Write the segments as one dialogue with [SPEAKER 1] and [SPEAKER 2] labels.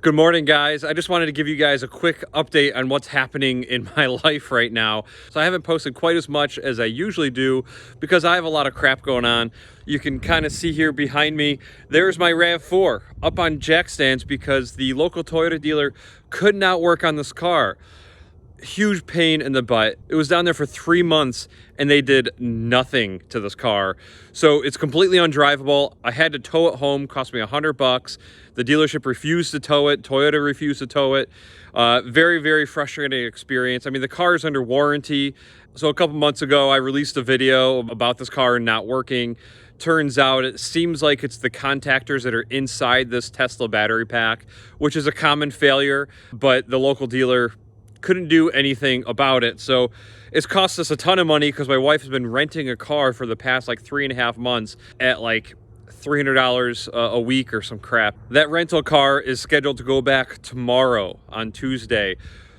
[SPEAKER 1] Good morning, guys. I just wanted to give you guys a quick update on what's happening in my life right now. So I haven't posted quite as much as I usually do because I have a lot of crap going on. You can kind of see here behind me, there's my RAV4 up on jack stands because the local Toyota dealer could not work on this car. Huge pain in the butt. It was down there for 3 months and they did nothing to this car. So it's completely undrivable. I had to tow it home, cost me $100. The dealership refused to tow it. Toyota refused to tow it. Very, very frustrating experience. I mean, the car is under warranty. So a couple months ago, I released a video about this car not working. Turns out it seems like it's the contactors that are inside this Tesla battery pack, which is a common failure, but the local dealer couldn't do anything about it. So it's cost us a ton of money because my wife has been renting a car for the past like 3.5 months at like $300 a week or some crap. That rental car is scheduled to go back tomorrow on Tuesday.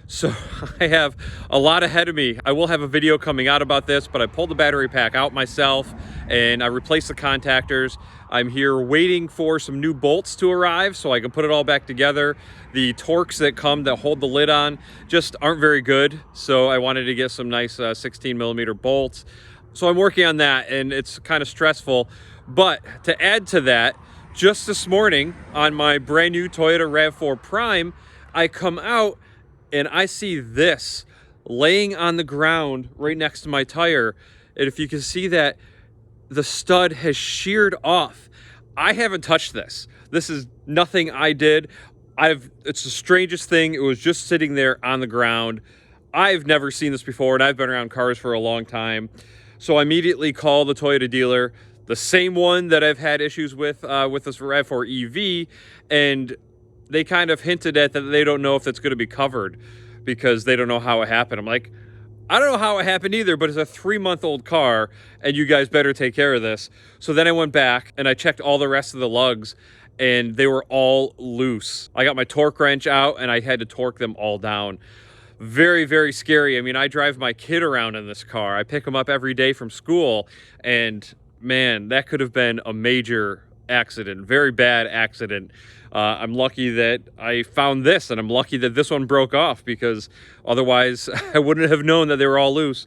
[SPEAKER 1] So I have a lot ahead of me. I will have a video coming out about this, but I pulled the battery pack out myself and I replaced the contactors. I'm here waiting for some new bolts to arrive so I can put it all back together. The Torx that come that hold the lid on just aren't very good. So I wanted to get some nice 16mm bolts. So I'm working on that and it's kind of stressful. But to add to that, just this morning on my brand new Toyota Rav4 Prime, I come out and I see this laying on the ground right next to my tire. And if you can see that, the stud has sheared off. I haven't touched this. This is nothing I did. It's the strangest thing. It was just sitting there on the ground. I've never seen this before, and I've been around cars for a long time. So I immediately called the Toyota dealer, the same one that I've had issues with this Rav4 EV, and they kind of hinted at that they don't know if it's going to be covered because they don't know how it happened. I'm like, I don't know how it happened either, but it's a 3-month-old car and you guys better take care of this. So then I went back and I checked all the rest of the lugs and they were all loose. I got my torque wrench out and I had to torque them all down. Very, very scary. I mean, I drive my kid around in this car. I pick him up every day from school and man, that could have been a major accident, very bad accident. I'm lucky that I found this and I'm lucky that this one broke off because otherwise I wouldn't have known that they were all loose.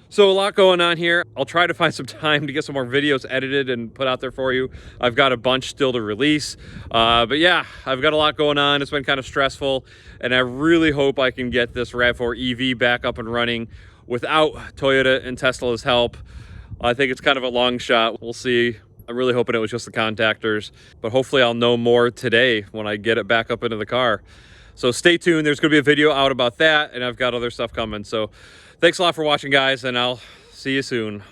[SPEAKER 1] So a lot going on here. I'll try to find some time to get some more videos edited and put out there for you. I've got a bunch still to release. But yeah, I've got a lot going on. It's been kind of stressful and I really hope I can get this Rav4 EV back up and running without Toyota and Tesla's help. I think it's kind of a long shot. We'll see. I'm really hoping it was just the contactors, but hopefully I'll know more today when I get it back up into the car. So stay tuned. There's going to be a video out about that, and I've got other stuff coming. So thanks a lot for watching, guys, and I'll see you soon.